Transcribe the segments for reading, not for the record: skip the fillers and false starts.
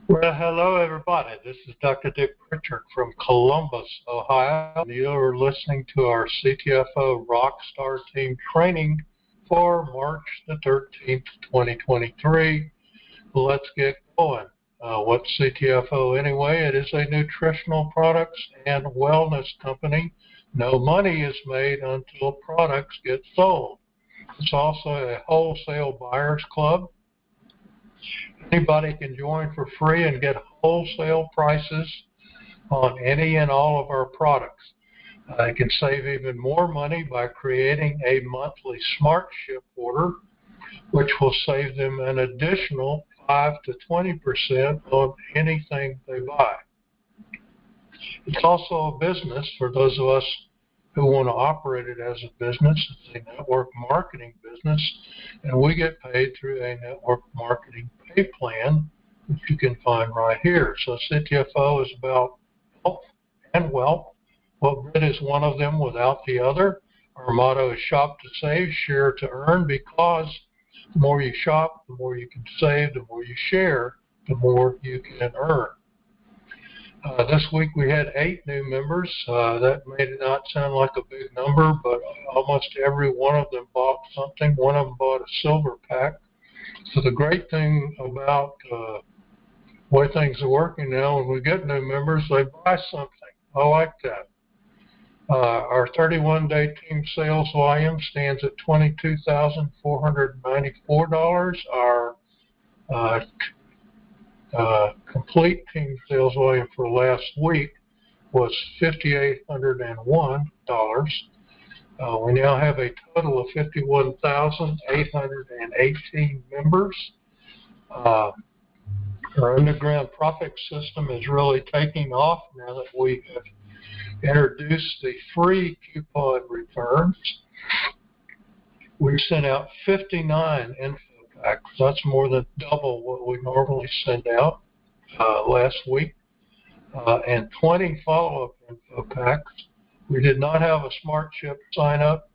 Well, hello, everybody. This is Dr. Dick Pritchard from Columbus, Ohio. And you're listening to our CTFO Rockstar Team training for March the 13th, 2023. Let's get going. What's CTFO anyway? It is a nutritional products and wellness company. No money is made until products get sold. It's also a wholesale buyers club. Anybody can join for free and get wholesale prices on any and all of our products. You can save even more money by creating a monthly Smart Ship order, which will save them an additional 5 to 20% on anything they buy. It's also a business for those of us who want to operate it as a business. It's a network marketing business, and we get paid through a network marketing pay plan, which you can find right here. So CTFO is about health and wealth. What good is one of them without the other? Our motto is shop to save, share to earn, because the more you shop, the more you can save, the more you share, the more you can earn. This week we had 8 new members. That may not sound like a big number, but almost every one of them bought something. One of them bought a silver pack. So the great thing about the way things are working now, when we get new members, they buy something. I like that. Our 31-day team sales volume stands at $22,494. Our complete team sales volume for last week was $5,801. We now have a total of 51,818 members. Our underground profit system is really taking off now that we have introduced the free coupon returns. We've sent out 59 info packs. That's more than double what we normally send out last week, and 20 follow-up info packs. We did not have a Smart Ship sign up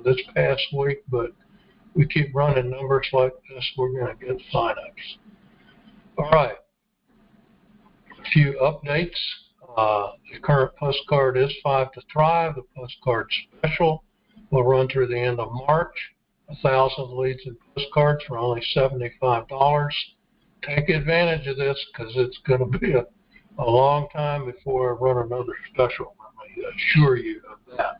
this past week, but we keep running numbers like this, we're going to get sign-ups. All right, a few updates. The current postcard is 5 to Thrive. The postcard special will run through the end of March. 1,000 leads and postcards for only $75. Take advantage of this because it's going to be a long time before I run another special. Let me assure you of that.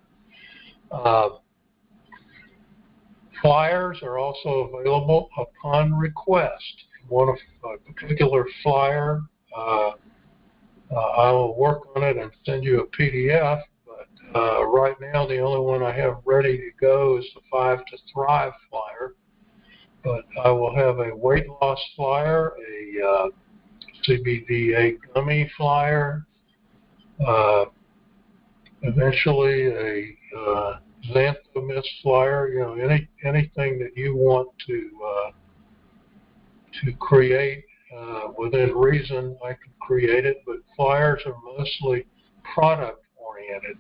Flyers are also available upon request. If you want a particular flyer, I will work on it and send you a PDF. Right now, the only one I have ready to go is the 5 to Thrive flyer. But I will have a weight loss flyer, a CBDA gummy flyer, eventually a Xanthomist flyer. You know, anything that you want to create within reason, I can create it. But flyers are mostly product oriented.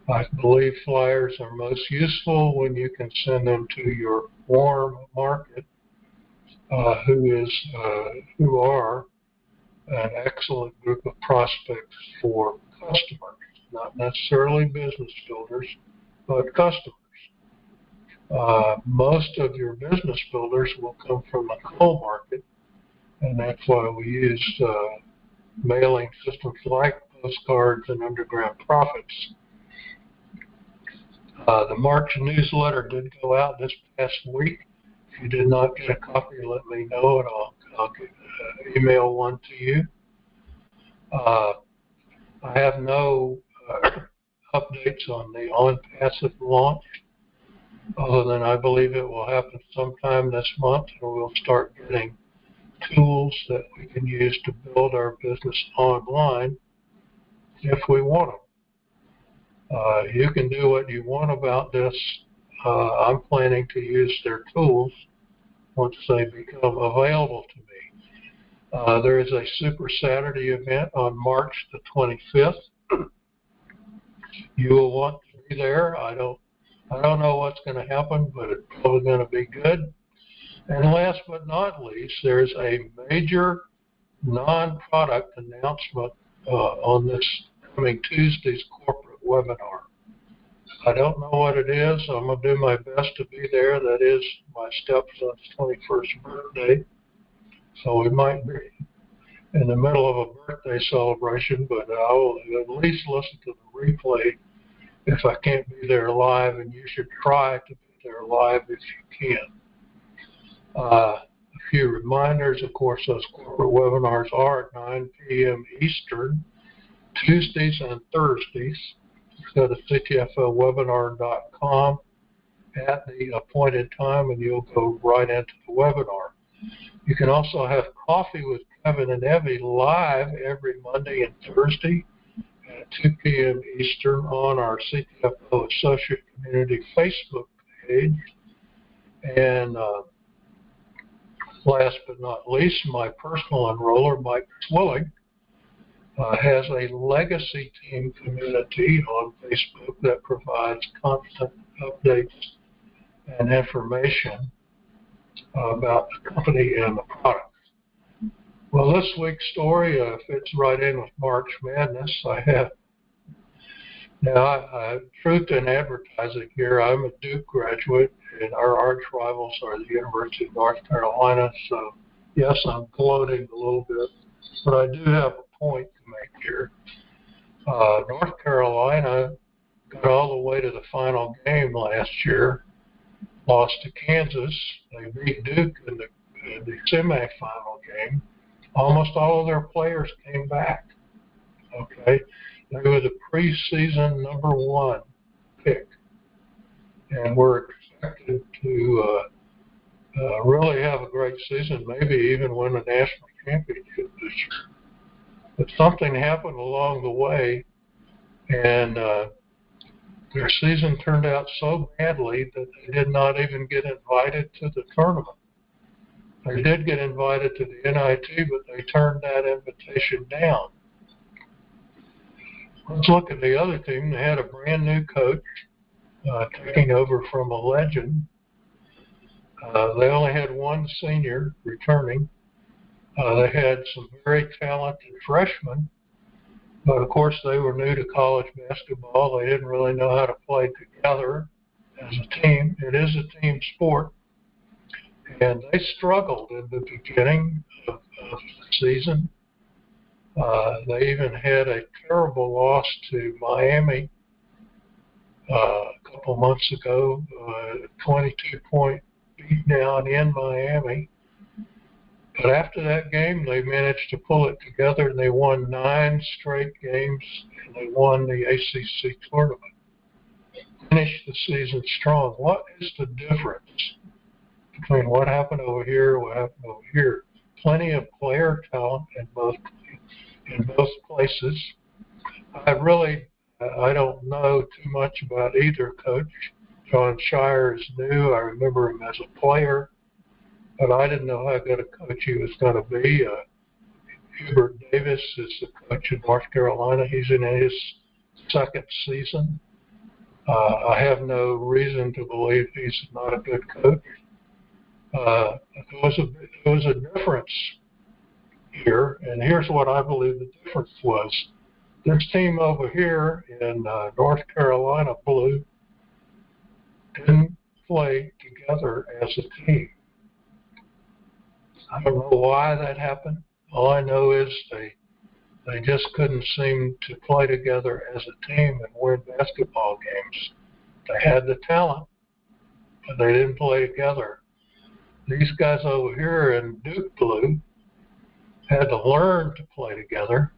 I believe flyers are most useful when you can send them to your warm market, who are an excellent group of prospects for customers, not necessarily business builders, but customers. Most of your business builders will come from the coal market, and that's why we use mailing systems like postcards and underground profits. The March newsletter did go out this past week. If you did not get a copy, let me know, and I'll email one to you. I have no updates on the OnPassive launch, other than I believe it will happen sometime this month, and we'll start getting tools that we can use to build our business online if we want them. You can do what you want about this. I'm planning to use their tools once they become available to me. There is a Super Saturday event on March the 25th. You will want to be there. I don't know what's going to happen, but it's probably going to be good. And last but not least, there's a major non-product announcement on this coming Tuesday's corporate webinar. I don't know what it is. I'm going to do my best to be there. That is my stepson's 21st birthday. So we might be in the middle of a birthday celebration, but I will at least listen to the replay if I can't be there live, and you should try to be there live if you can. A few reminders, of course, those corporate webinars are at 9 p.m. Eastern, Tuesdays and Thursdays. Go to ctfowebinar.com at the appointed time, and you'll go right into the webinar. You can also have coffee with Kevin and Evie live every Monday and Thursday at 2 p.m. Eastern on our CTFO Associate Community Facebook page. And last but not least, my personal enroller, Mike Swilling, has a legacy team community on Facebook that provides constant updates and information about the company and the product. Well, this week's story fits right in with March Madness. Truth in advertising here. I'm a Duke graduate, and our arch rivals are the University of North Carolina. So, yes, I'm gloating a little bit, but I do have a point to make here. North Carolina got all the way to the final game last year, lost to Kansas. They beat Duke in the semifinal game. Almost all of their players came back. Okay, they were the preseason #1 pick, and were expected to really have a great season, maybe even win a national championship this year. But something happened along the way, and their season turned out so badly that they did not even get invited to the tournament. They did get invited to the NIT, but they turned that invitation down. Let's look at the other team. They had a brand new coach taking over from a legend. They only had one senior returning. They had some very talented freshmen, but of course they were new to college basketball. They didn't really know how to play together as a team. It is a team sport, and they struggled in the beginning of the season. They even had a terrible loss to Miami a couple months ago, 22-point beatdown in Miami. But after that game, they managed to pull it together, and they won 9 straight games, and they won the ACC tournament. Finished the season strong. What is the difference between what happened over here and what happened over here? Plenty of player talent in both places. I don't know too much about either coach. John Shire is new. I remember him as a player, but I didn't know how good a coach he was going to be. Hubert Davis is the coach of North Carolina. He's in his second season. I have no reason to believe he's not a good coach. There was a difference here, and here's what I believe the difference was. This team over here in North Carolina Blue didn't play together as a team. I don't know why that happened. All I know is they just couldn't seem to play together as a team and win basketball games. They had the talent, but they didn't play together. These guys over here in Duke Blue had to learn to play together.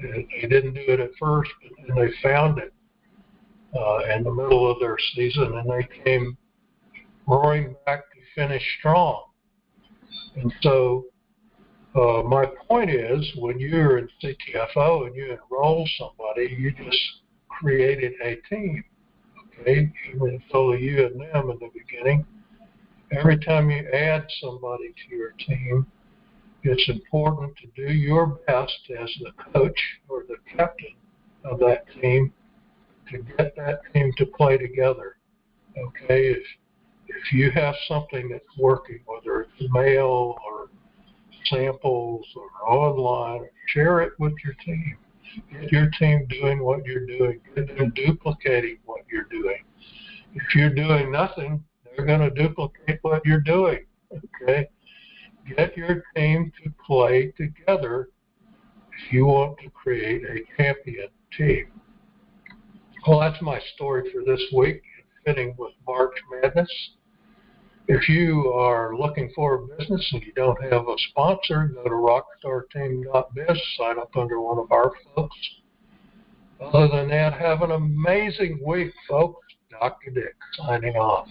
They didn't do it at first, but then they found it in the middle of their season, and they came roaring back to finish strong. And so my point is, when you're in CTFO and you enroll somebody, you just created a team, okay? Even if it's only you and them in the beginning. Every time you add somebody to your team, it's important to do your best as the coach or the captain of that team to get that team to play together. Okay, If you have something that's working, whether it's mail or samples or online, share it with your team. Get your team doing what you're doing. Get them duplicating what you're doing. If you're doing nothing, they're going to duplicate what you're doing. Okay? Get your team to play together if you want to create a champion team. Well, that's my story for this week, fitting with March Madness. If you are looking for a business and you don't have a sponsor, go to rockstarteam.biz, sign up under one of our folks. Other than that, have an amazing week, folks. Dr. Dick signing off.